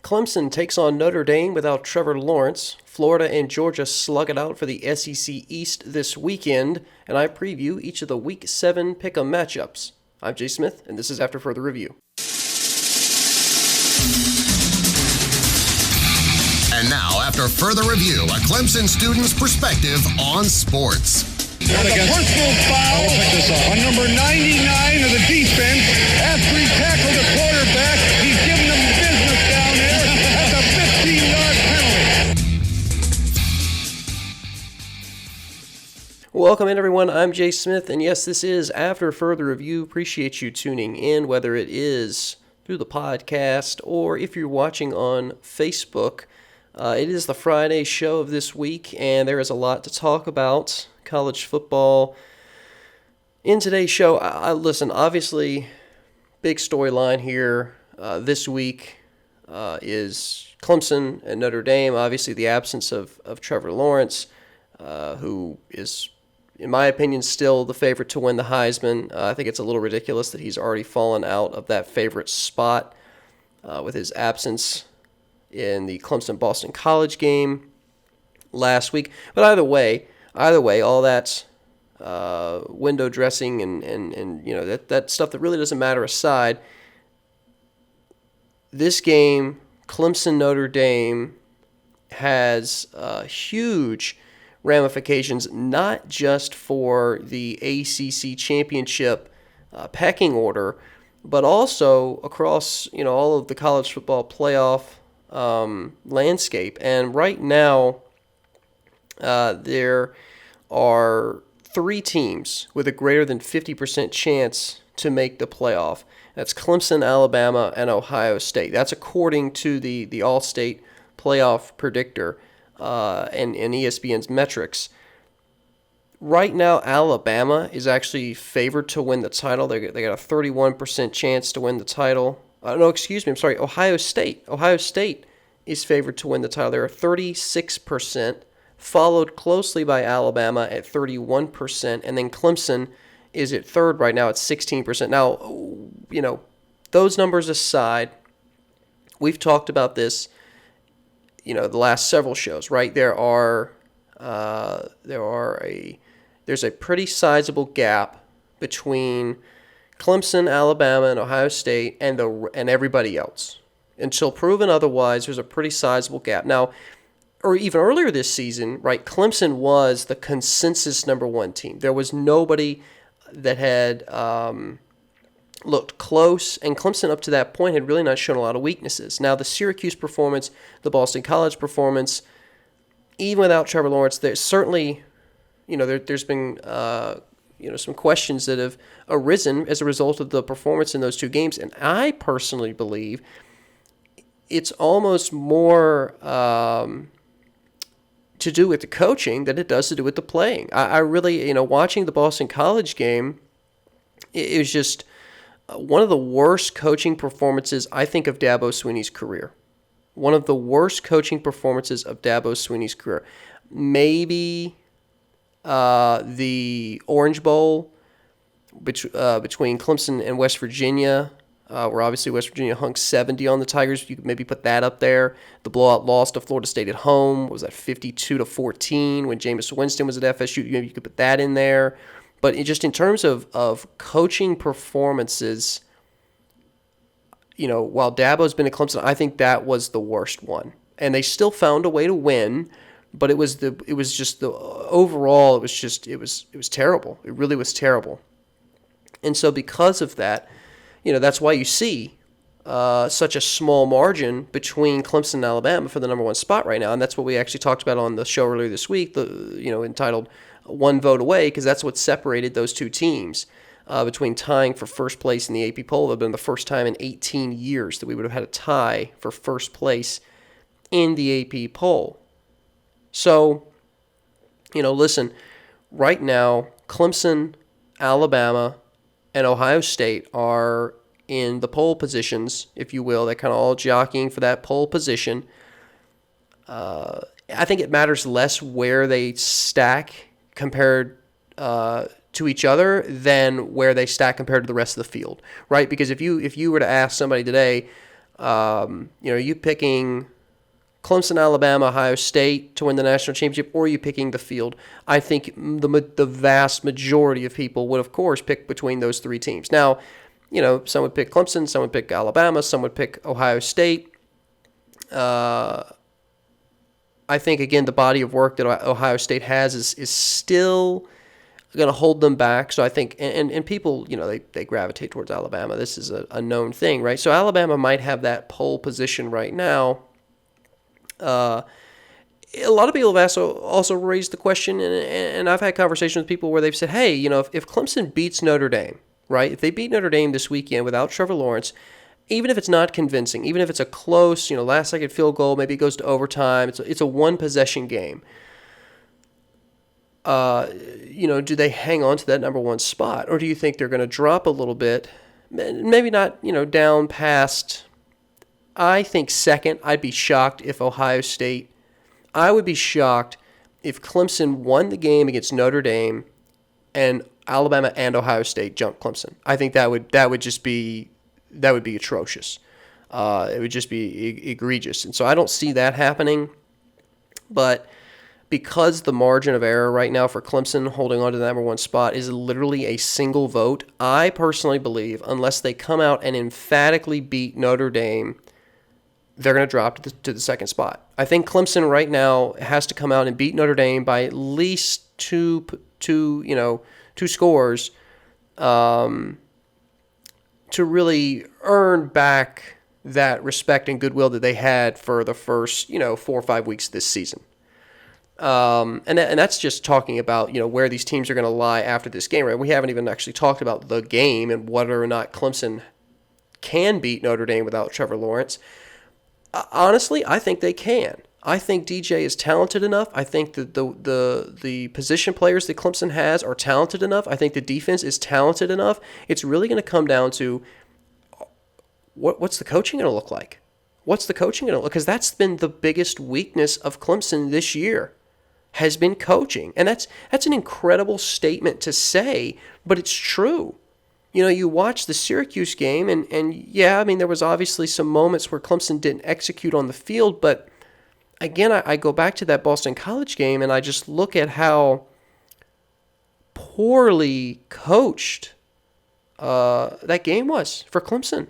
Clemson takes on Notre Dame without Trevor Lawrence. Florida and Georgia slug it out for the SEC East this weekend, and I preview each of the Week 7 pick'em matchups. I'm Jay Smith, and this is After Further Review. And now, after further review, a Clemson student's perspective on sports. There's a personal foul on number 99 of the defense. After he tackled the quarterback, he's giving them business down there. That's a 15-yard penalty. Welcome in, everyone. I'm Jay Smith, and yes, this is After Further Review. Appreciate you tuning in, whether it is through the podcast or if you're watching on Facebook. It is the Friday show of this week, and there is a lot to talk about. College football. In today's show, listen, obviously, big storyline here this week is Clemson and Notre Dame. Obviously, the absence of Trevor Lawrence, who is, in my opinion, still the favorite to win the Heisman. I think it's a little ridiculous that he's already fallen out of that favorite spot with his absence in the Clemson-Boston College game last week. But either way, all that window dressing and you know that stuff that really doesn't matter aside, this game, Clemson-Notre Dame, has huge ramifications, not just for the ACC championship pecking order, but also across all of the college football playoff landscape. And right now, there are 3 teams with a greater than 50% chance to make the playoff. That's Clemson, Alabama, and Ohio State. That's according to the All-State Playoff Predictor and ESPN's metrics. Right now, Alabama is actually favored to win the title. They got a 31% chance to win the title. Ohio State. Ohio State is favored to win the title. They're 36%. Followed closely by Alabama at 31%, and then Clemson is at third right now at 16%. Now, those numbers aside, we've talked about this, the last several shows, right? There's a pretty sizable gap between Clemson, Alabama, and Ohio State and everybody else. Until proven otherwise, there's a pretty sizable gap. Now, or even earlier this season, right, Clemson was the consensus number 1 team. There was nobody that had looked close, and Clemson up to that point had really not shown a lot of weaknesses. Now, the Syracuse performance, the Boston College performance, even without Trevor Lawrence, there's certainly, there's been, some questions that have arisen as a result of the performance in those 2 games, and I personally believe it's almost more to do with the coaching than it does to do with the playing. I really, watching the Boston College game, it was just one of the worst coaching performances, I think, of Dabo Swinney's career. One of the worst coaching performances of Dabo Swinney's career. Maybe the Orange Bowl between Clemson and West Virginia, where obviously West Virginia hung 70 on the Tigers. You could maybe put that up there. The blowout loss to Florida State at home was at 52-14 when Jameis Winston was at FSU. You could put that in there. But just in terms of coaching performances, while Dabo's been at Clemson, I think that was the worst one. And they still found a way to win, but it was terrible. It really was terrible. And so because of that, that's why you see such a small margin between Clemson and Alabama for the number 1 spot right now. And that's what we actually talked about on the show earlier this week, entitled One Vote Away, because that's what separated those 2 teams between tying for first place in the AP poll. It would have been the first time in 18 years that we would have had a tie for first place in the AP poll. So, listen, right now, Clemson, Alabama, and Ohio State are in the pole positions, if you will. They're kind of all jockeying for that pole position. I think it matters less where they stack compared to each other than where they stack compared to the rest of the field, right? Because if you were to ask somebody today, Are you picking Clemson, Alabama, Ohio State to win the national championship, or are you picking the field? I think the vast majority of people would, of course, pick between those three teams. Now, some would pick Clemson, some would pick Alabama, some would pick Ohio State. I think, again, the body of work that Ohio State has is still going to hold them back. So I think, and people, they gravitate towards Alabama. This is a known thing, right? So Alabama might have that pole position right now. A lot of people have also raised the question, and I've had conversations with people where they've said, hey, if Clemson beats Notre Dame, right? If they beat Notre Dame this weekend without Trevor Lawrence, even if it's not convincing, even if it's a close, last-second field goal, maybe it goes to overtime, it's a one-possession game. Do they hang on to that number one spot, or do you think they're going to drop a little bit? Maybe not, down past. I think second. I'd be shocked if Ohio State. I would be shocked if Clemson won the game against Notre Dame, and Alabama and Ohio State jumped Clemson. I think that would be atrocious. It would just be egregious, and so I don't see that happening. But because the margin of error right now for Clemson holding on to the number one spot is literally a single vote, I personally believe unless they come out and emphatically beat Notre Dame, they're going to drop to the second spot. I think Clemson right now has to come out and beat Notre Dame by at least two scores to really earn back that respect and goodwill that they had for the first 4 or 5 weeks of this season. And that's just talking about where these teams are going to lie after this game. Right? We haven't even actually talked about the game and whether or not Clemson can beat Notre Dame without Trevor Lawrence. Honestly, I think they can. I think DJ is talented enough. I think that the position players that Clemson has are talented enough. I think the defense is talented enough. It's really going to come down to what's the coaching going to look like? What's the coaching going to look? Because that's been the biggest weakness of Clemson this year, has been coaching. And that's an incredible statement to say, but it's true. You watch the Syracuse game, and yeah, I mean, there was obviously some moments where Clemson didn't execute on the field, but again, I go back to that Boston College game, and I just look at how poorly coached that game was for Clemson.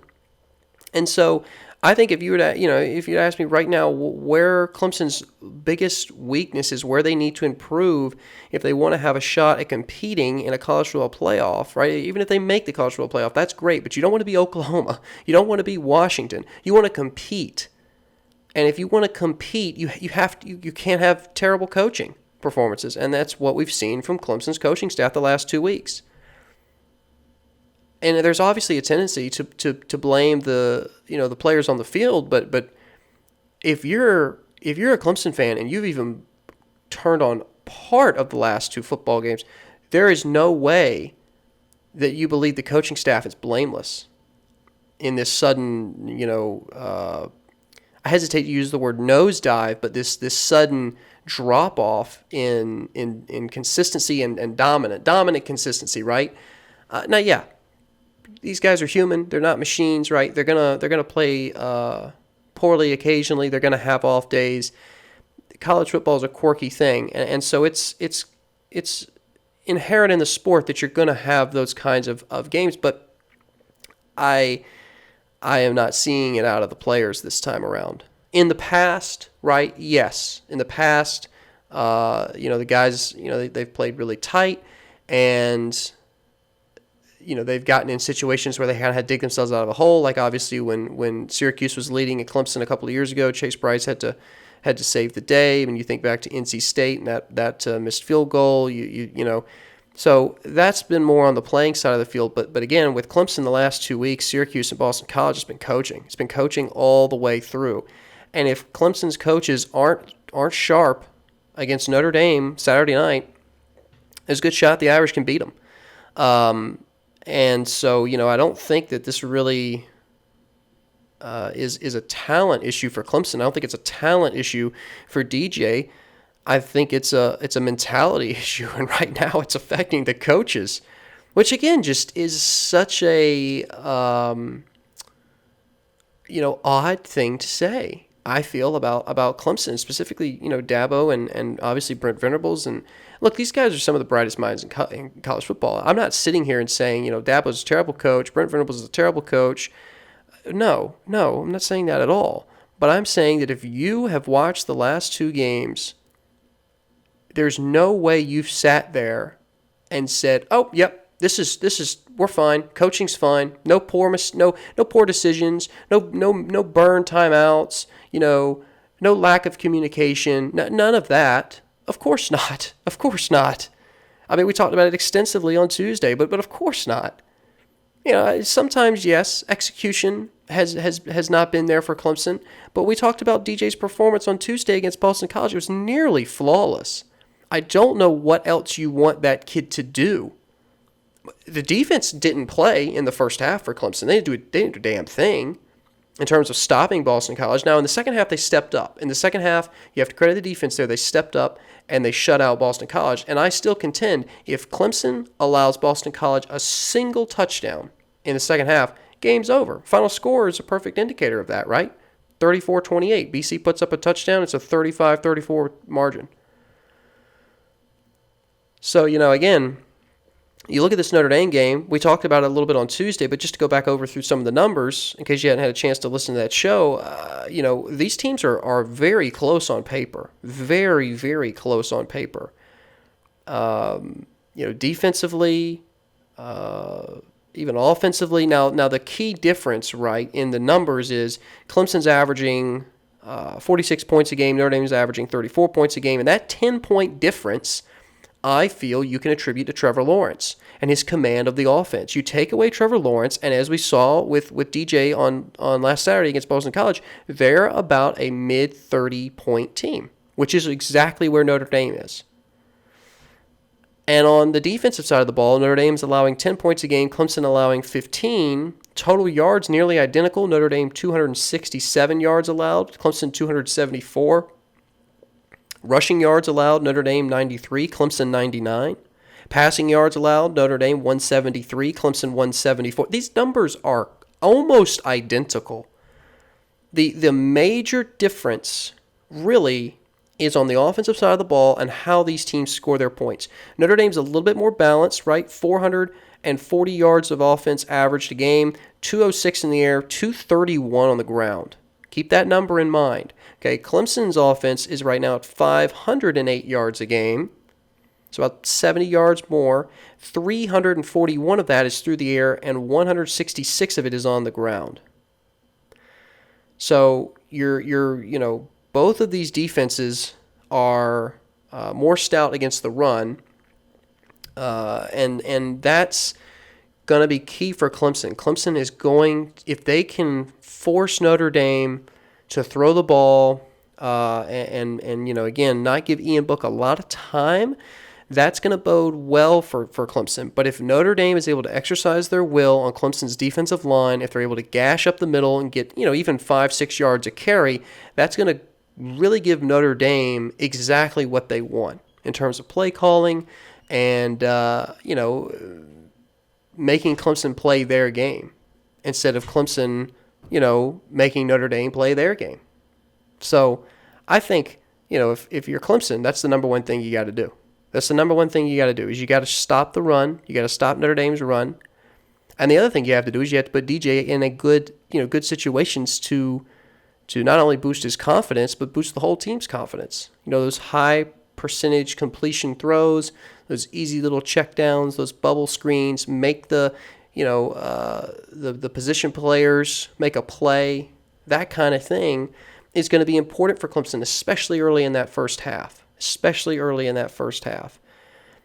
And so I think if you'd ask me right now where Clemson's biggest weakness is, where they need to improve if they want to have a shot at competing in a college football playoff, right? Even if they make the college football playoff, that's great, but you don't want to be Oklahoma. You don't want to be Washington. You want to compete. And if you want to compete, you can't have terrible coaching performances, and that's what we've seen from Clemson's coaching staff the last 2 weeks. And there's obviously a tendency to blame the players on the field, but if you're a Clemson fan and you've even turned on part of the last 2 football games, there is no way that you believe the coaching staff is blameless in this sudden, I hesitate to use the word nosedive, but this sudden drop off in consistency and dominant consistency, right? Now, yeah. These guys are human. They're not machines, right? They're gonna play poorly occasionally. They're gonna have off days. College football is a quirky thing, and so it's inherent in the sport that you're gonna have those kinds of games. But I am not seeing it out of the players this time around. In the past, right? Yes. In the past, the guys, they've played really tight, and they've gotten in situations where they had to dig themselves out of a hole. Like obviously when Syracuse was leading at Clemson a couple of years ago, Chase Bryce had to save the day. When you think back to NC State and that missed field goal, so that's been more on the playing side of the field. But again, with Clemson the last 2 weeks, Syracuse and Boston College has been coaching. It's been coaching all the way through. And if Clemson's coaches aren't sharp against Notre Dame Saturday night, there's a good shot the Irish can beat them. And so, I don't think that this really is a talent issue for Clemson. I don't think it's a talent issue for DJ. I think it's a mentality issue, and right now it's affecting the coaches, which again just is such a odd thing to say, I feel, about Clemson, specifically, Dabo and obviously Brent Venables. And look, these guys are some of the brightest minds in college football. I'm not sitting here and saying, Dabo's a terrible coach, Brent Venables is a terrible coach. No, I'm not saying that at all. But I'm saying that if you have watched the last two games, there's no way you've sat there and said, "Oh, yep, this is we're fine. Coaching's fine. No poor decisions. No burn timeouts. No lack of communication. None of that. Of course not. Of course not. I mean, we talked about it extensively on Tuesday, but of course not. Sometimes, yes, execution has not been there for Clemson, but we talked about DJ's performance on Tuesday against Boston College. It was nearly flawless. I don't know what else you want that kid to do. The defense didn't play in the first half for Clemson. They didn't do a damn thing in terms of stopping Boston College. Now, in the second half, they stepped up. In the second half, you have to credit the defense there. They stepped up and they shut out Boston College. And I still contend, if Clemson allows Boston College a single touchdown in the second half, game's over. Final score is a perfect indicator of that, right? 34-28. BC puts up a touchdown. It's a 35-34 margin. So, again, you look at this Notre Dame game. We talked about it a little bit on Tuesday, but just to go back over through some of the numbers, in case you hadn't had a chance to listen to that show, these teams are very close on paper. Very, very close on paper. Defensively, even offensively. Now the key difference, right, in the numbers is Clemson's averaging 46 points a game. Notre Dame's averaging 34 points a game. And that 10-point difference, I feel you can attribute to Trevor Lawrence and his command of the offense. You take away Trevor Lawrence, and as we saw with DJ on last Saturday against Boston College, they're about a mid-30-point team, which is exactly where Notre Dame is. And on the defensive side of the ball, Notre Dame's allowing 10 points a game, Clemson allowing 15. Total yards nearly identical. Notre Dame 267 yards allowed, Clemson 274. Rushing yards allowed, Notre Dame 93, Clemson 99. Passing yards allowed, Notre Dame 173, Clemson 174. These numbers are almost identical. The major difference really is on the offensive side of the ball and how these teams score their points. Notre Dame's a little bit more balanced, right? 440 yards of offense averaged a game, 206 in the air, 231 on the ground. Keep that number in mind. Okay, Clemson's offense is right now at 508 yards a game. It's about 70 yards more. 341 of that is through the air, and 166 of it is on the ground. So you're both of these defenses are more stout against the run, and that's going to be key for Clemson. Clemson is going, if they can force Notre Dame to throw the ball and again, not give Ian Book a lot of time, that's going to bode well for Clemson. But if Notre Dame is able to exercise their will on Clemson's defensive line, if they're able to gash up the middle and get even 5-6 yards a carry, that's going to really give Notre Dame exactly what they want in terms of play calling and making Clemson play their game instead of Clemson making Notre Dame play their game. So I think if you're Clemson, that's the number one thing you got to do. That's the number one thing you got to do is you got to stop the run. You got to stop Notre Dame's run. And the other thing you have to do is you have to put DJ in a good situations to not only boost his confidence, but boost the whole team's confidence. Those high percentage completion throws, those easy little checkdowns, those bubble screens, make the position players make a play. That kind of thing is going to be important for Clemson, especially early in that first half.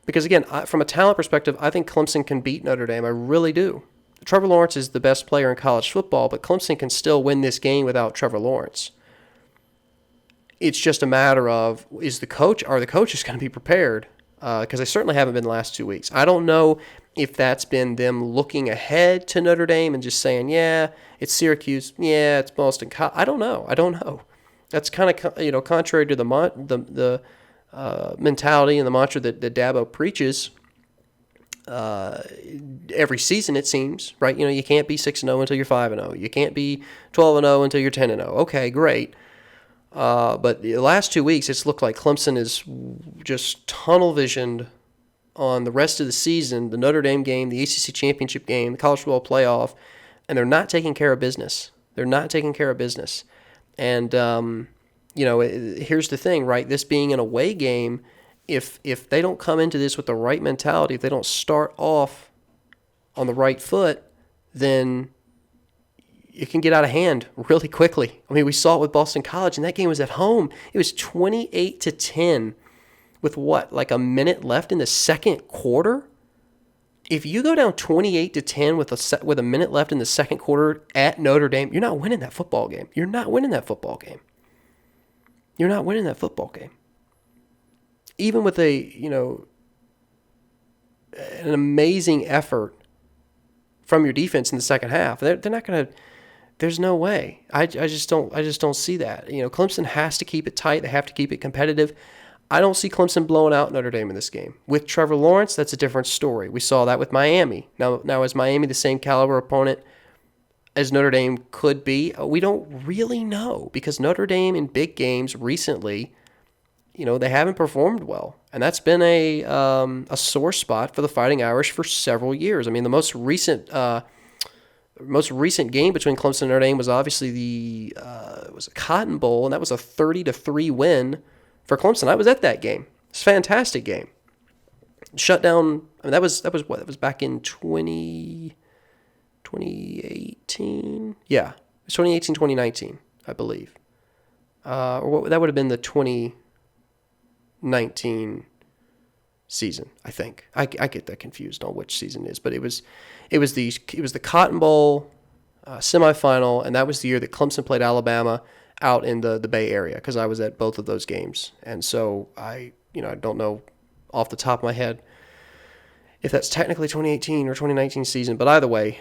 Because, again, from a talent perspective, I think Clemson can beat Notre Dame. I really do. Trevor Lawrence is the best player in college football, but Clemson can still win this game without Trevor Lawrence. It's just a matter of, are the coaches going to be prepared? Because they certainly haven't been the last 2 weeks. I don't know if that's been them looking ahead to Notre Dame and just saying, yeah, it's Syracuse, yeah, it's Boston College. I don't know. That's kind of contrary to the mentality and the mantra that Dabo preaches. every season, it seems, right? You can't be 6-0 until you're 5-0. You can't be 12-0 until you're 10-0. Okay, great. But the last 2 weeks, it's looked like Clemson is just tunnel visioned on the rest of the season, the Notre Dame game, the ACC championship game, the college football playoff, and they're not taking care of business. They're not taking care of business. And, here's the thing, right? This being an away game, if they don't come into this with the right mentality, if they don't start off on the right foot, then it can get out of hand really quickly. I mean, we saw it with Boston College, and that game was at home. It was 28-10 with like a minute left in the second quarter. If you go down 28-10 with a minute left in the second quarter at Notre Dame, you're not winning that football game. You're not winning that football game. You're not winning that football game. Even with an amazing effort from your defense in the second half, they're not going to. There's no way. I just don't see that. Clemson has to keep it tight. They have to keep it competitive. I don't see Clemson blowing out Notre Dame in this game. With Trevor Lawrence, that's a different story. We saw that with Miami. Now is Miami the same caliber opponent as Notre Dame could be? We don't really know, because Notre Dame in big games recently, they haven't performed well, and that's been a sore spot for the Fighting Irish for several years. I mean, the most recent game between Clemson and Notre Dame was obviously it was a Cotton Bowl, and that was a 30-3 win for Clemson. I was at that game. It's a fantastic game. Shut down. I mean, that was what? That was back in 2018. Yeah, it was 2018, 2019, I believe. That would have been the 2019 season, I think. I get that confused on which season it is, but it was the Cotton Bowl semifinal, and that was the year that Clemson played Alabama out in the Bay Area, because I was at both of those games. And so I don't know off the top of my head if that's technically 2018 or 2019 season, but either way,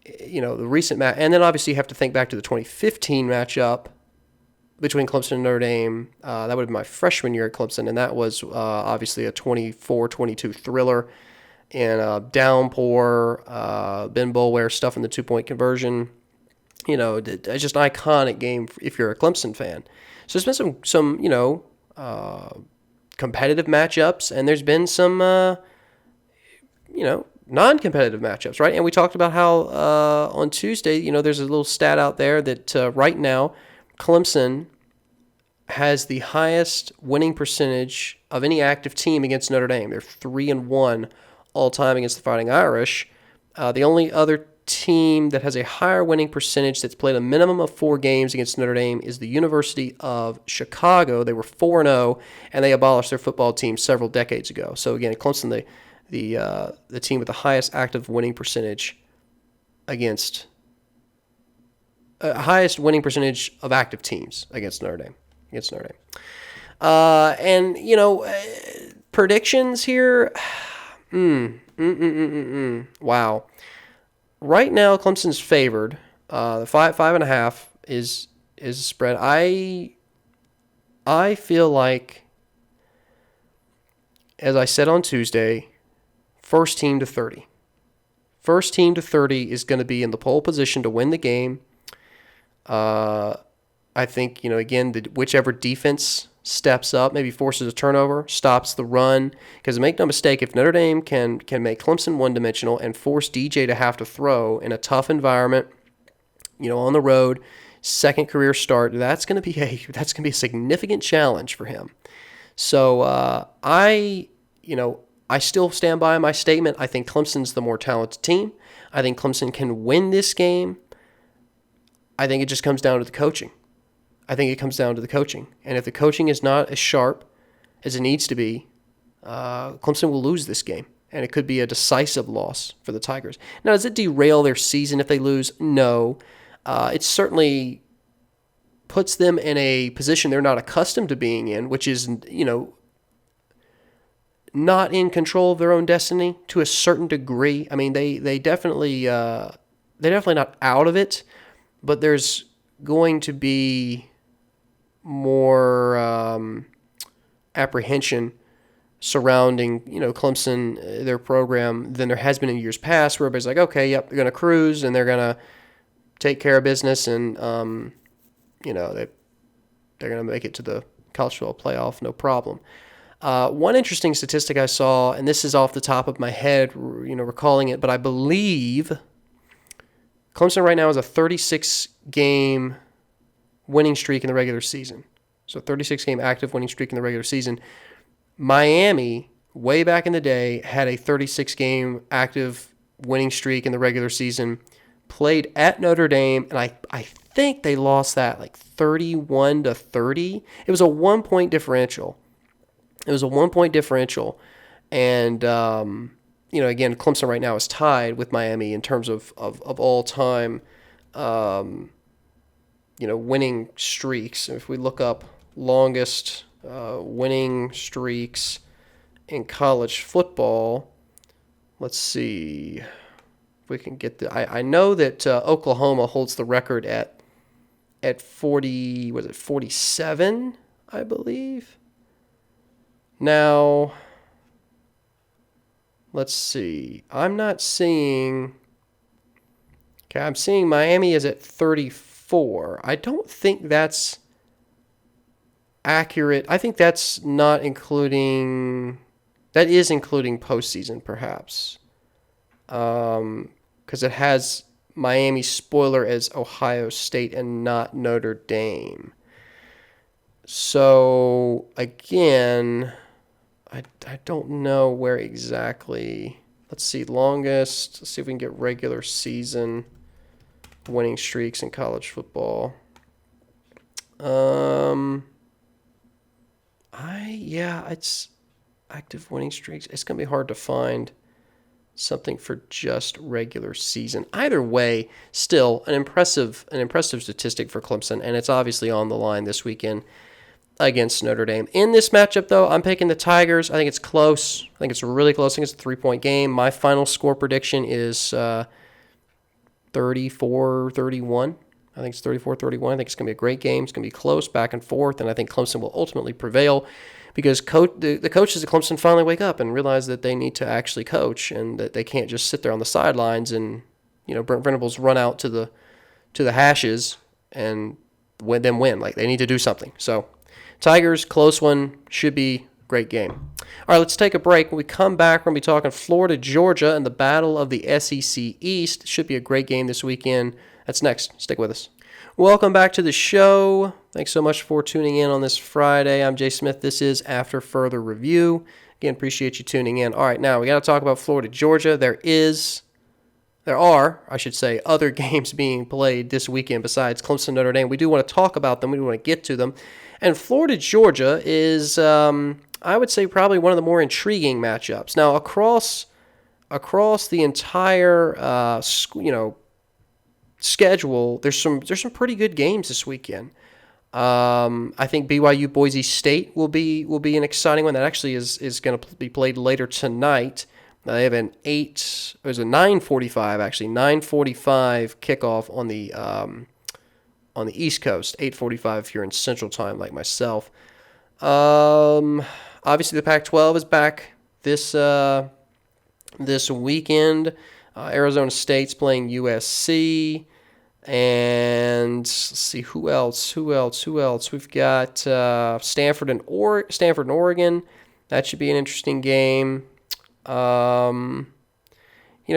the recent match, and then obviously you have to think back to the 2015 matchup between Clemson and Notre Dame. That would have been my freshman year at Clemson, and that was obviously a 24-22 thriller and a downpour, Ben Boulware stuff in the 2-point conversion. It's just an iconic game if you're a Clemson fan. So there's been some competitive matchups, and there's been some, non-competitive matchups, right? And we talked about how on Tuesday, there's a little stat out there that right now Clemson has the highest winning percentage of any active team against Notre Dame. They're 3-1 all time against the Fighting Irish. The only other team that has a higher winning percentage that's played a minimum of 4 games against Notre Dame is the University of Chicago. They were 4-0, and they abolished their football team several decades ago. So again, Clemson, the team with the highest active winning percentage against highest winning percentage of active teams against Notre Dame. And predictions here. Wow. Right now, Clemson's favored. The 5.5 is spread. I feel like, as I said on Tuesday, first team to 30. First team to 30 is going to be in the pole position to win the game. I think, again, whichever defense steps up, maybe forces a turnover, stops the run. Because make no mistake, if Notre Dame can make Clemson one-dimensional and force DJ to have to throw in a tough environment, on the road, second career start, that's going to be a significant challenge for him. So I still stand by my statement. I think Clemson's the more talented team. I think Clemson can win this game. I think it just comes down to the coaching. And if the coaching is not as sharp as it needs to be, Clemson will lose this game. And it could be a decisive loss for the Tigers. Now, does it derail their season if they lose? No. It certainly puts them in a position they're not accustomed to being in, which is, not in control of their own destiny to a certain degree. I mean, they definitely they're definitely not out of it, but there's going to be more apprehension surrounding, Clemson, their program, than there has been in years past, where everybody's like, okay, yep, they're going to cruise and they're going to take care of business, and they're going to make it to the college football playoff, no problem. One interesting statistic I saw, and this is off the top of my head, recalling it, but I believe Clemson right now is a 36-game winning streak in the regular season. So 36-game active winning streak in the regular season. Miami, way back in the day, had a 36-game active winning streak in the regular season, played at Notre Dame, and I think they lost that like 31-30. It was a 1-point differential. And, again, Clemson right now is tied with Miami in terms of all-time, winning streaks. If we look up longest winning streaks in college football, let's see if we can get I know that Oklahoma holds the record at 40, was it 47, I believe? Now, let's see. I'm seeing Miami is at 34. I don't think that's accurate. I think that's not including, that is including postseason perhaps. Because it has Miami spoiler as Ohio State and not Notre Dame. So, again, I don't know where exactly. Let's see, longest. Let's see if we can get regular season winning streaks in college football. It's active winning streaks. It's going to be hard to find something for just regular season. Either way, still an impressive statistic for Clemson, and it's obviously on the line this weekend against Notre Dame. In this matchup, though, I'm picking the Tigers. I think it's close. I think it's really close. I think it's a 3-point game. My final score prediction is 34-31. I think it's 34-31. I think it's going to be a great game. It's going to be close, back and forth, and I think Clemson will ultimately prevail because the coaches at Clemson finally wake up and realize that they need to actually coach and that they can't just sit there on the sidelines and, Brent Venables run out to the hashes and win. Like, they need to do something. So, Tigers, close one, should be great game. All right, let's take a break. When we come back, we're going to be talking Florida, Georgia, and the battle of the SEC East. Should be a great game this weekend. That's next. Stick with us. Welcome back to the show. Thanks so much for tuning in on this Friday. I'm Jay Smith. This is After Further Review. Again, appreciate you tuning in. All right, now we got to talk about Florida, Georgia. There are, other games being played this weekend besides Clemson, Notre Dame. We do want to talk about them. We do want to get to them. And Florida, Georgia is, I would say, probably one of the more intriguing matchups. Now, across the entire, schedule, there's some pretty good games this weekend. I think BYU Boise State will be an exciting one. That actually is going to be played later tonight. They have an 9:45 kickoff on the East Coast, 8:45 if you're in Central Time like myself. Obviously the Pac-12 is back this weekend. Arizona State's playing USC. And let's see, who else? We've got Stanford and Oregon. That should be an interesting game.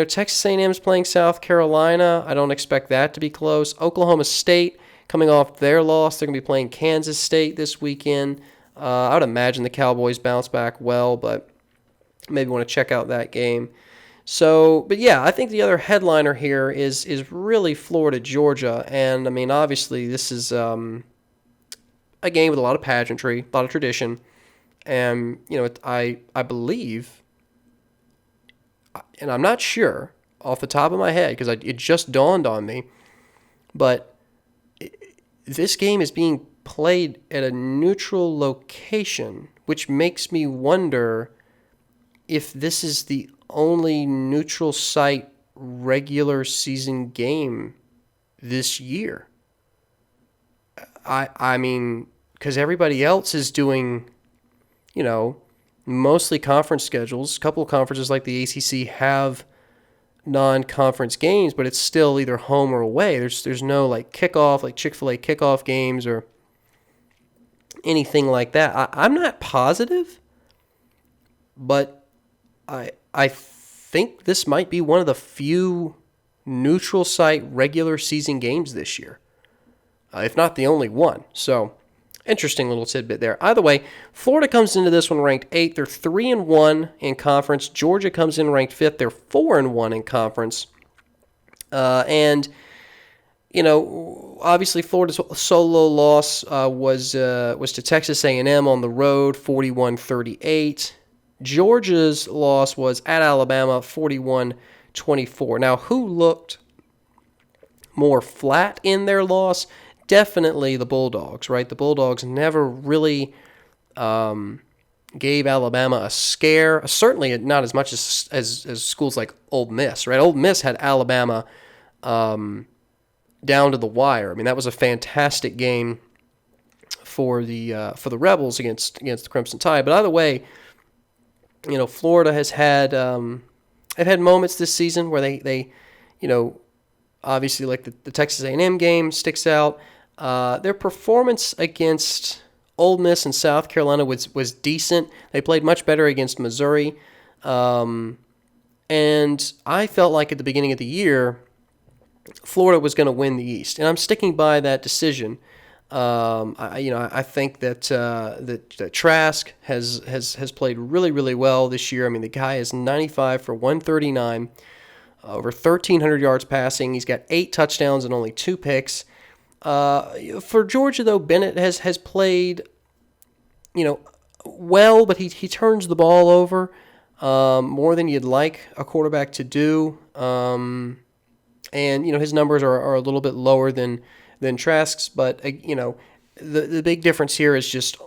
Texas A&M's playing South Carolina. I don't expect that to be close. Oklahoma State, coming off their loss, they're going to be playing Kansas State this weekend. I would imagine the Cowboys bounce back well, but maybe want to check out that game. So, but yeah, I think the other headliner here is really Florida, Georgia. And, I mean, obviously this is a game with a lot of pageantry, a lot of tradition. And, I believe, and I'm not sure off the top of my head because it just dawned on me, but this game is being played at a neutral location, which makes me wonder if this is the only neutral site regular season game this year. I mean, because everybody else is doing, mostly conference schedules. A couple of conferences like the ACC have non-conference games, but it's still either home or away. There's no like kickoff, like Chick-fil-A kickoff games or anything like that. I'm not positive, but I think this might be one of the few neutral site regular season games this year, if not the only one. So, interesting little tidbit there. Either way, Florida comes into this one ranked 8th. They're 3-1 in conference. Georgia comes in ranked 5th. They're 4-1 in conference. And you know, obviously Florida's solo loss was to Texas A&M on the road, 41-38. Georgia's loss was at Alabama, 41-24. Now, who looked more flat in their loss? Definitely the Bulldogs, right? The Bulldogs never really gave Alabama a scare. Certainly not as much as schools like Ole Miss, right? Ole Miss had Alabama down to the wire. I mean, that was a fantastic game for the Rebels against the Crimson Tide. But either way, you know, Florida has had they've had moments this season where they you know, obviously like the Texas A&M game sticks out. Their performance against Ole Miss and South Carolina was decent. They played much better against Missouri. And I felt like at the beginning of the year, Florida was going to win the East, and I'm sticking by that decision. I think that Trask has played really, really well this year. I mean, the guy is 95 for 139, over 1,300 yards passing. He's got 8 touchdowns and only 2 picks. For Georgia, though, Bennett has played, you know, well, but he turns the ball over more than you'd like a quarterback to do. And, you know, his numbers are a little bit lower than Trask's, but, you know, the big difference here is just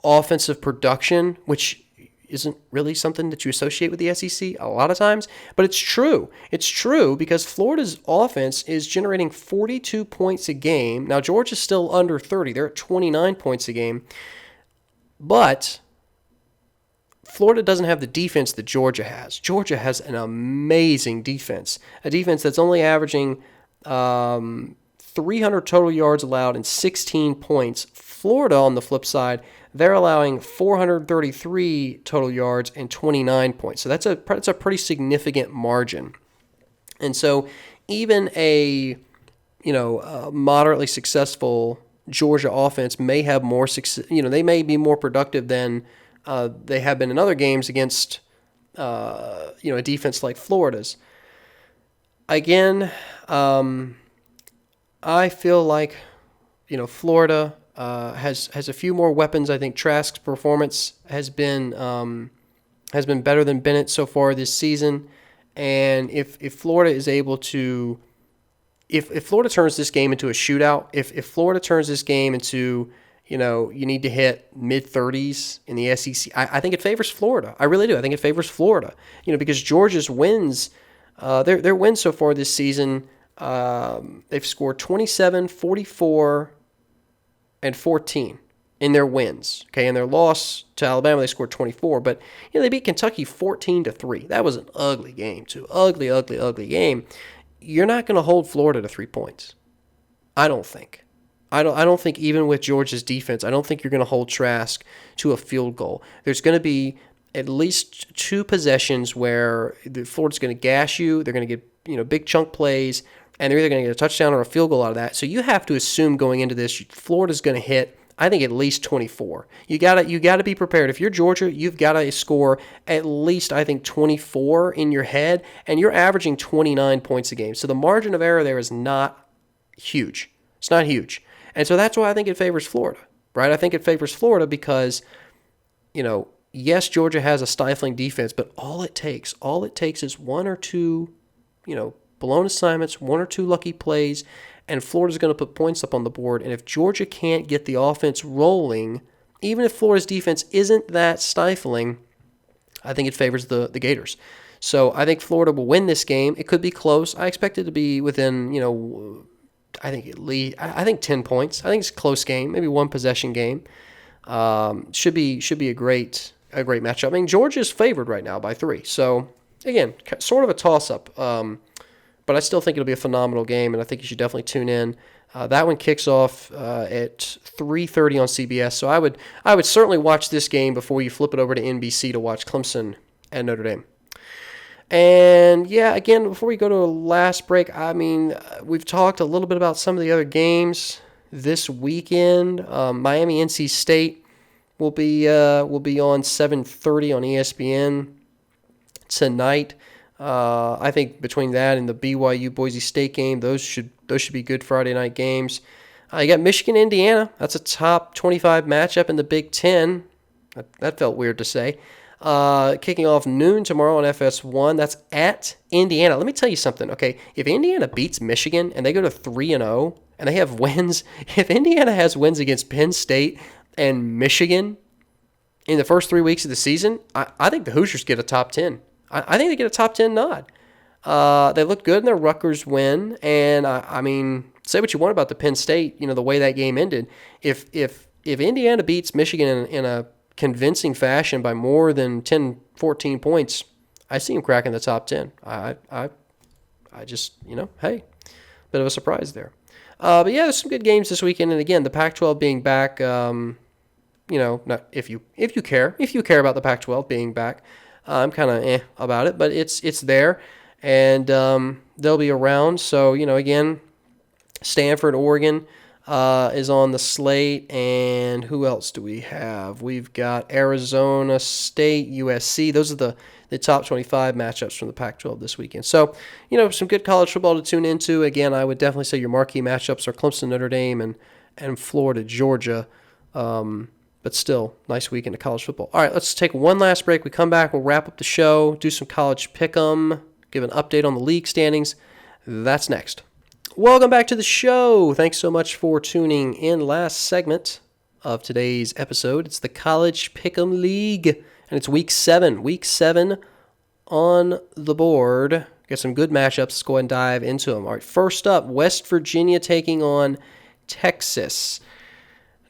offensive production, which isn't really something that you associate with the SEC a lot of times, but it's true. It's true because Florida's offense is generating 42 points a game. Now, Georgia's still under 30. They're at 29 points a game, but Florida doesn't have the defense that Georgia has. Georgia has an amazing defense, a defense that's only averaging 300 total yards allowed and 16 points. Florida, on the flip side, they're allowing 433 total yards and 29 points. So that's a pretty significant margin. And so even a moderately successful Georgia offense may have more success. You know, they may be more productive than they have been in other games against, a defense like Florida's. Again, I feel like, you know, Florida has a few more weapons. I think Trask's performance has been better than Bennett so far this season, and if Florida is able to, if Florida turns this game into a shootout, if Florida turns this game into, you know, you need to hit mid-30s in the SEC, I think it favors Florida. I really do. I think it favors Florida. You know, because Georgia's wins, their wins so far this season, they've scored 27, 44, and 14 in their wins. Okay, in their loss to Alabama, they scored 24, but you know, they beat Kentucky 14-3. That was an ugly game, too. Ugly, ugly, ugly game. You're not going to hold Florida to 3 points. I don't think. I don't think even with Georgia's defense, I don't think you're going to hold Trask to a field goal. There's going to be at least 2 possessions where Florida's going to gash you. They're going to get, you know, big chunk plays, and they're either going to get a touchdown or a field goal out of that. So you have to assume going into this, Florida's going to hit, I think, at least 24. You gotta be prepared. If you're Georgia, you've got to score at least, I think, 24 in your head, and you're averaging 29 points a game. So the margin of error there is not huge. It's not huge. And so that's why I think it favors Florida, right? I think it favors Florida because, you know, yes, Georgia has a stifling defense, but all it takes is 1 or 2, you know, blown assignments, 1 or 2 lucky plays, and Florida's going to put points up on the board. And if Georgia can't get the offense rolling, even if Florida's defense isn't that stifling, I think it favors the Gators. So I think Florida will win this game. It could be close. I expect it to be within, you know, I think 10 points. I think it's a close game, maybe 1 possession game. Should be a great a great matchup. I mean, Georgia's favored right now by 3. So, again, sort of a toss-up. But I still think it'll be a phenomenal game, and I think you should definitely tune in. That one kicks off at 3:30 on CBS. So I would certainly watch this game before you flip it over to NBC to watch Clemson and Notre Dame. And, yeah, again, before we go to a last break, I mean, we've talked a little bit about some of the other games this weekend. Miami-NC State will be on 7:30 on ESPN tonight. I think between that and the BYU-Boise State game, those should be good Friday night games. You got Michigan-Indiana. That's a top 25 matchup in the Big Ten. That felt weird to say. Kicking off noon tomorrow on FS1. That's at Indiana. Let me tell you something, okay? If Indiana beats Michigan and they go to 3-0 and they have wins, if Indiana has wins against Penn State and Michigan in the first 3 weeks of the season, I think the Hoosiers get a top 10. I think they get a top 10 nod. They looked good in their Rutgers win, and I mean, say what you want about the Penn State, the way that game ended. If Indiana beats Michigan in a convincing fashion by more than 10, 14 points, I see them cracking the top 10. I just, hey, bit of a surprise there. But yeah, there's some good games this weekend, and again, the Pac-12 being back. Not if you care about the Pac-12 being back. I'm kind of about it, but it's there, and they'll be around. So, again, Stanford, Oregon is on the slate, and who else do we have? We've got Arizona State, USC. Those are the top 25 matchups from the Pac-12 this weekend. So, some good college football to tune into. Again, I would definitely say your marquee matchups are Clemson, Notre Dame, and Florida, Georgia. But still, nice weekend of college football. All right, let's take one last break. We come back, we'll wrap up the show, do some college pick'em, give an update on the league standings. That's next. Welcome back to the show. Thanks so much for tuning in. Last segment of today's episode. It's the College Pick'em League, and it's Week 7. Week 7 on the board. Got some good matchups. Let's go ahead and dive into them. All right, first up, West Virginia taking on Texas.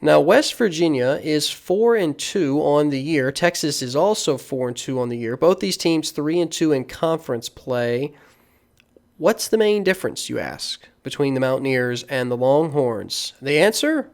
Now, West Virginia is 4-2 on the year. Texas is also 4-2 on the year. Both these teams 3-2 in conference play. What's the main difference, you ask, between the Mountaineers and the Longhorns? The answer?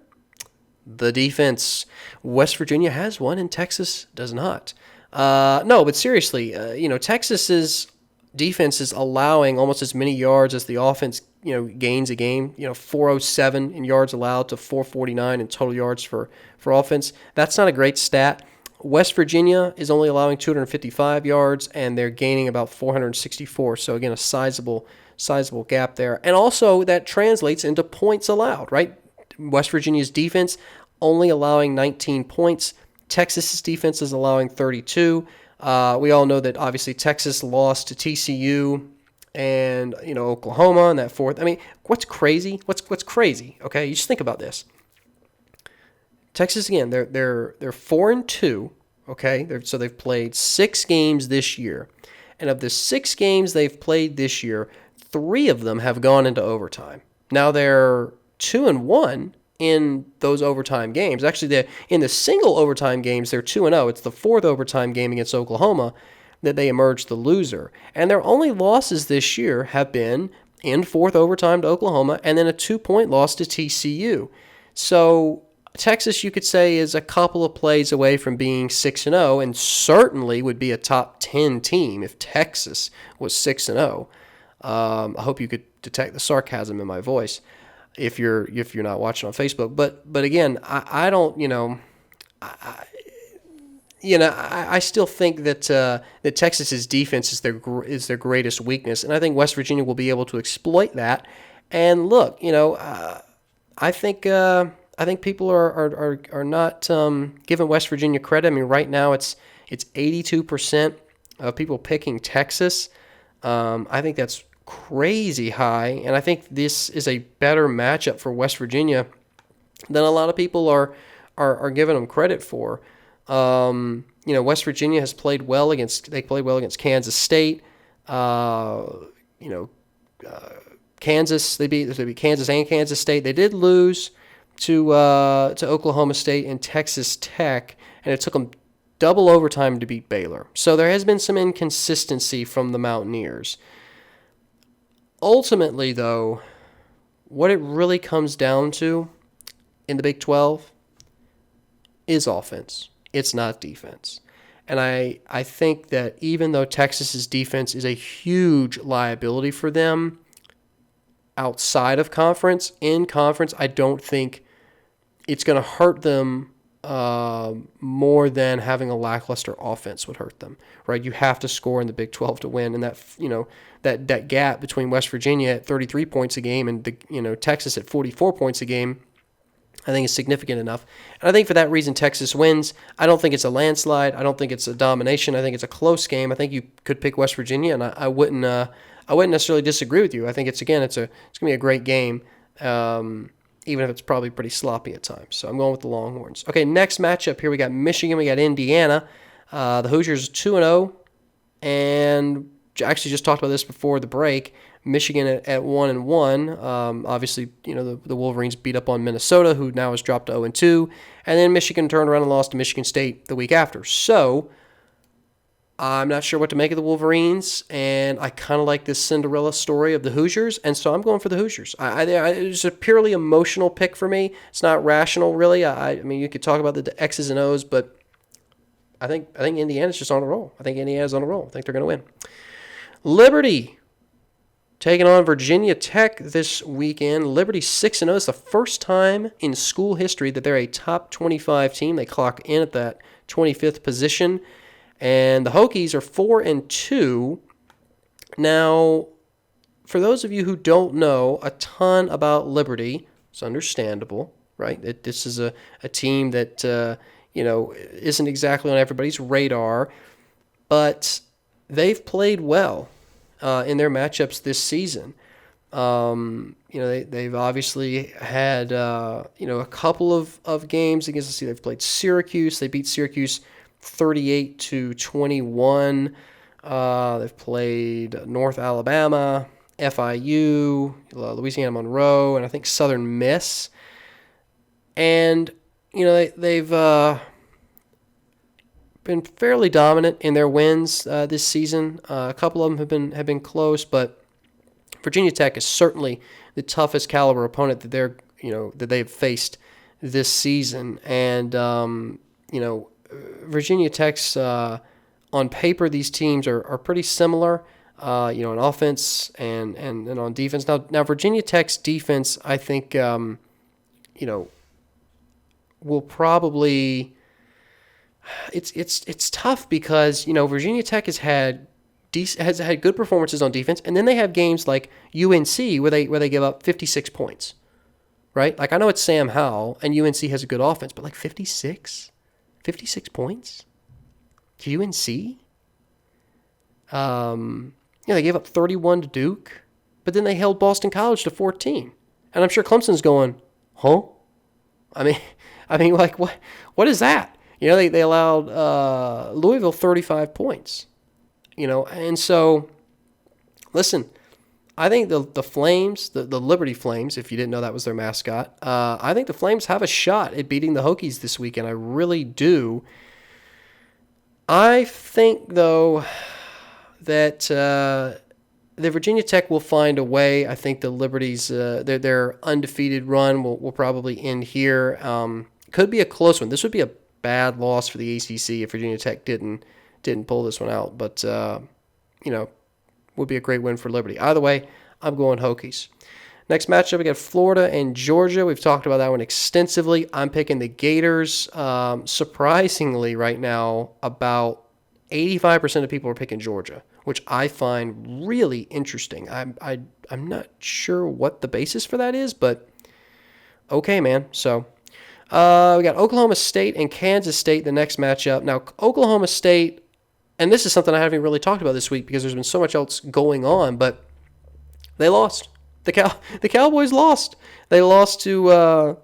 The defense. West Virginia has one and Texas does not. No, but seriously, Texas's defense is allowing almost as many yards as the offense gains a game. 407 in yards allowed to 449 in total yards for offense. That's not a great stat. West Virginia is only allowing 255 yards, and they're gaining about 464. So, again, a sizable gap there. And also, that translates into points allowed, right? West Virginia's defense only allowing 19 points. Texas's defense is allowing 32. We all know that, obviously, Texas lost to TCU and Oklahoma in that fourth. I mean, what's crazy? What's crazy? Okay, you just think about this. Texas again, they're 4-2. Okay, so they've played 6 games this year, and of the 6 games they've played this year, 3 of them have gone into overtime. Now they're 2-1 in those overtime games. Actually, in the single overtime games, they're 2-0. It's the 4th overtime game against Oklahoma that they emerged the loser. And their only losses this year have been in 4th overtime to Oklahoma and then a 2-point loss to TCU. So Texas, you could say, is a couple of plays away from being 6-0 and certainly would be a top 10 team if Texas was 6-0. I hope you could detect the sarcasm in my voice if you're not watching on Facebook. But again, I don't, I still think that Texas's defense is their greatest weakness, and I think West Virginia will be able to exploit that. And look, I think people are not giving West Virginia credit. I mean, right now it's 82% of people picking Texas. I think that's crazy high, and I think this is a better matchup for West Virginia than a lot of people are giving them credit for. West Virginia has played well against Kansas State. Kansas, they beat Kansas and Kansas State. They did lose to Oklahoma State and Texas Tech, and it took them double overtime to beat Baylor. So there has been some inconsistency from the Mountaineers. Ultimately, though, what it really comes down to in the Big 12 is offense. It's not defense. And I think that even though Texas's defense is a huge liability for them outside of conference, in conference, I don't think it's going to hurt them more than having a lackluster offense would hurt them, right? You have to score in the Big 12 to win, and that gap between West Virginia at 33 points a game and Texas at 44 points a game, I think is significant enough. And I think for that reason, Texas wins. I don't think it's a landslide. I don't think it's a domination. I think it's a close game. I think you could pick West Virginia, and I wouldn't necessarily disagree with you. I think it's going to be a great game. Even if it's probably pretty sloppy at times. So I'm going with the Longhorns. Okay, next matchup here, we got Michigan, we got Indiana. The Hoosiers 2-0, and actually just talked about this before the break. Michigan at 1-1. Obviously, the Wolverines beat up on Minnesota, who now has dropped to 0-2, and then Michigan turned around and lost to Michigan State the week after. So I'm not sure what to make of the Wolverines, and I kind of like this Cinderella story of the Hoosiers, and so I'm going for the Hoosiers. It's a purely emotional pick for me. It's not rational, really. I mean, you could talk about the X's and O's, but I think Indiana's just on a roll. I think Indiana's on a roll. I think they're going to win. Liberty taking on Virginia Tech this weekend. Liberty 6-0. It's the first time in school history that they're a top 25 team. They clock in at that 25th position. And the Hokies are 4-2. Now, for those of you who don't know a ton about Liberty, it's understandable, right? This is a team that isn't exactly on everybody's radar, but they've played well in their matchups this season. They've obviously had a couple of games against. Let's see, they've played Syracuse. They beat Syracuse 38-21. They've played North Alabama, FIU, Louisiana Monroe, and I think Southern Miss. And they've been fairly dominant in their wins this season. A couple of them have been close, but Virginia Tech is certainly the toughest caliber opponent that they've faced this season. And Virginia Tech's, on paper, these teams are pretty similar, on offense and on defense. Now Virginia Tech's defense, I think, will probably. It's tough because Virginia Tech has had good performances on defense, and then they have games like UNC where they give up 56 points, right? Like I know it's Sam Howell and UNC has a good offense, but like 56 points to UNC. They gave up 31 to Duke, but then they held Boston College to 14. And I'm sure Clemson's going, huh? I mean, like what is that? They allowed Louisville 35 points. And so listen, I think the Flames, the Liberty Flames, if you didn't know that was their mascot, I think the Flames have a shot at beating the Hokies this weekend. I really do. I think, though, that the Virginia Tech will find a way. I think the Liberty's, their undefeated run will probably end here. Could be a close one. This would be a bad loss for the ACC if Virginia Tech didn't pull this one out. But, would be a great win for Liberty. Either way, I'm going Hokies. Next matchup, we got Florida and Georgia. We've talked about that one extensively. I'm picking the Gators. Surprisingly, right now, about 85% of people are picking Georgia, which I find really interesting. I'm not sure what the basis for that is, but okay, man. So we got Oklahoma State and Kansas State the next matchup. Now, Oklahoma State, and this is something I haven't really talked about this week because there's been so much else going on, but they lost. The Cowboys lost. They lost to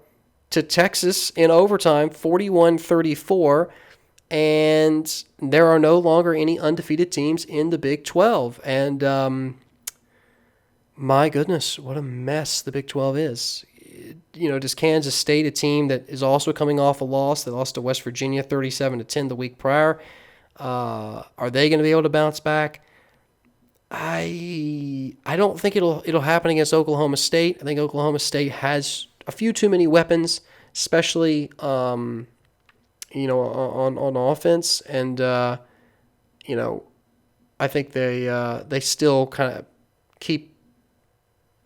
Texas in overtime, 41-34, and there are no longer any undefeated teams in the Big 12. And my goodness, what a mess the Big 12 is. does Kansas State, a team that is also coming off a loss, they lost to West Virginia 37-10 the week prior, are they going to be able to bounce back? I don't think it'll happen against Oklahoma State. I think Oklahoma State has a few too many weapons, especially on offense, and I think they still kind of keep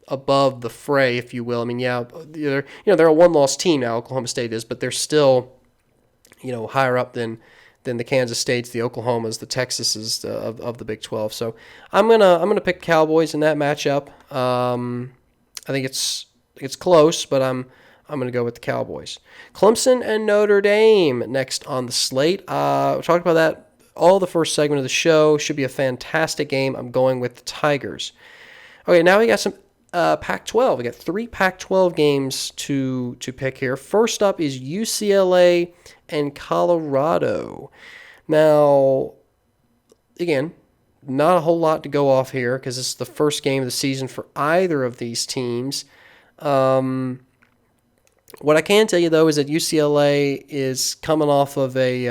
above the fray, if you will. I mean, yeah, they're a one-loss team now, Oklahoma State is, but they're still higher up than the Kansas States, the Oklahomas, the Texases of the Big 12. So I'm gonna pick Cowboys in that matchup. I think it's close, but I'm gonna go with the Cowboys. Clemson and Notre Dame next on the slate. We talked about that all the first segment of the show. Should be a fantastic game. I'm going with the Tigers. Okay, now we got some Pac-12. We got 3 Pac-12 games to pick here. First up is UCLA and Colorado. Now, again, not a whole lot to go off here because it's the first game of the season for either of these teams. What I can tell you, though, is that UCLA is coming off of a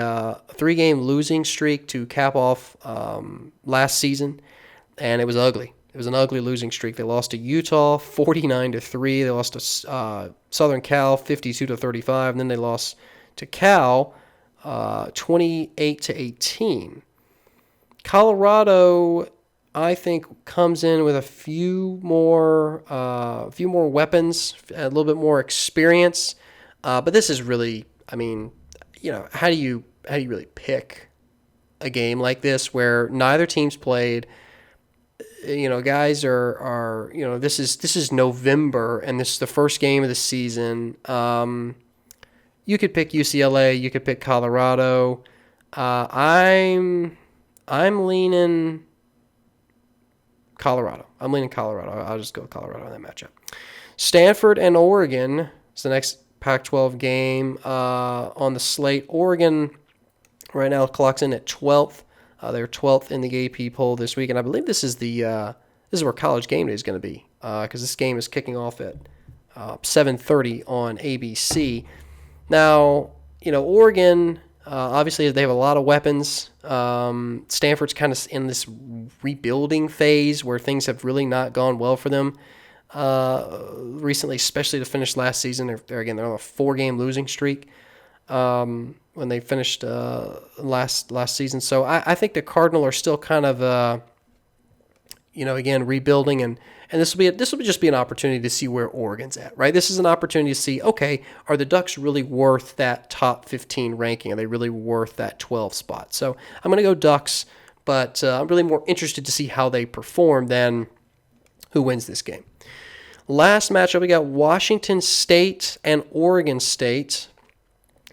3-game losing streak to cap off last season, and it was ugly. It was an ugly losing streak. They lost to Utah 49-3. They lost to Southern Cal 52-35, and then they lost to Cal 28-18. Colorado, I think, comes in with a few more weapons, a little bit more experience. But this is really, I mean, how do you really pick a game like this where neither team's played? Guys are this is November, and this is the first game of the season. You could pick UCLA, you could pick Colorado. I'm leaning Colorado. I'll just go with Colorado in that matchup. Stanford and Oregon is the next Pac-12 game on the slate. Oregon right now clocks in at 12th. They're 12th in the AP poll this week, and I believe this is where College Game Day is going to be because this game is kicking off at 7:30 on ABC. Now, Oregon, obviously they have a lot of weapons. Stanford's kind of in this rebuilding phase where things have really not gone well for them recently, especially to finish last season. They're on a 4-game losing streak. When they finished last season. So I think the Cardinal are still kind of, again, rebuilding, and this will just be an opportunity to see where Oregon's at, right? This is an opportunity to see, okay, are the Ducks really worth that top 15 ranking? Are they really worth that 12 spot? So I'm going to go Ducks, but I'm really more interested to see how they perform than who wins this game. Last matchup, we got Washington State and Oregon State.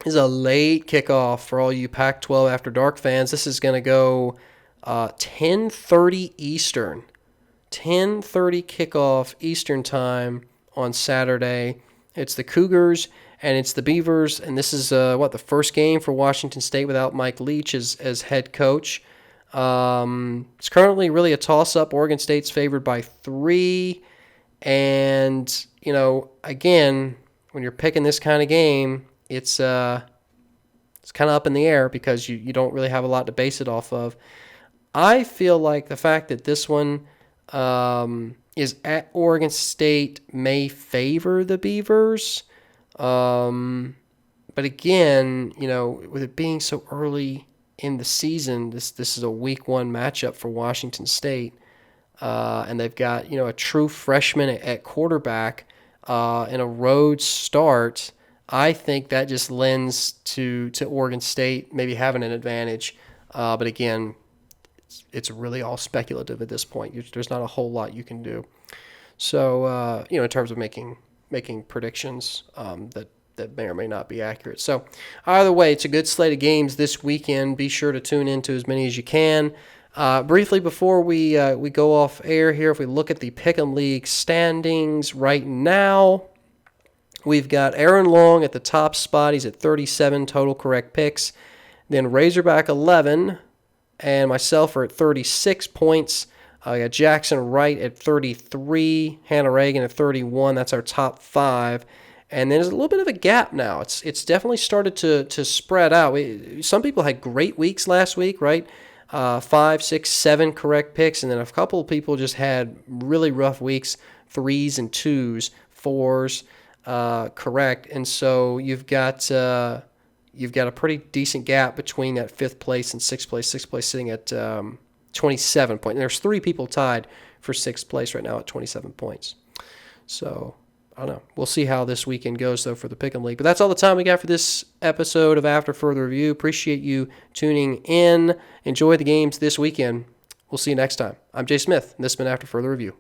This is a late kickoff for all you Pac-12 After Dark fans. This is going to go 10:30 Eastern. 10:30 kickoff Eastern time on Saturday. It's the Cougars and it's the Beavers, and this is the first game for Washington State without Mike Leach as head coach. It's currently really a toss-up. Oregon State's favored by 3, and again, when you're picking this kind of game, it's kind of up in the air because you don't really have a lot to base it off of. I feel like the fact that this one is at Oregon State may favor the Beavers. But again, with it being so early in the season, this is a week 1 matchup for Washington State. And they've got, a true freshman at quarterback in a road start. I think that just lends to Oregon State maybe having an advantage. But again, it's really all speculative at this point. There's not a whole lot you can do. So, in terms of making predictions that may or may not be accurate. So either way, it's a good slate of games this weekend. Be sure to tune into as many as you can. Briefly, before we go off air here, if we look at the Pick'em League standings right now, we've got Aaron Long at the top spot. He's at 37 total correct picks. Then Razorback 11 and myself are at 36 points. I got Jackson Wright at 33, Hannah Reagan at 31. That's our top 5. And then there's a little bit of a gap now. It's definitely started to spread out. Some people had great weeks last week, right? 5, 6, 7 correct picks, and then a couple of people just had really rough weeks, 3s and 2s, 4s correct. And so you've got a pretty decent gap between that 5th place and 6th place. 6th place sitting at 27 points. And there's 3 people tied for 6th place right now at 27 points. So I don't know. We'll see how this weekend goes, though, for the Pick'em League. But that's all the time we got for this episode of After Further Review. Appreciate you tuning in. Enjoy the games this weekend. We'll see you next time. I'm Jay Smith, and this has been After Further Review.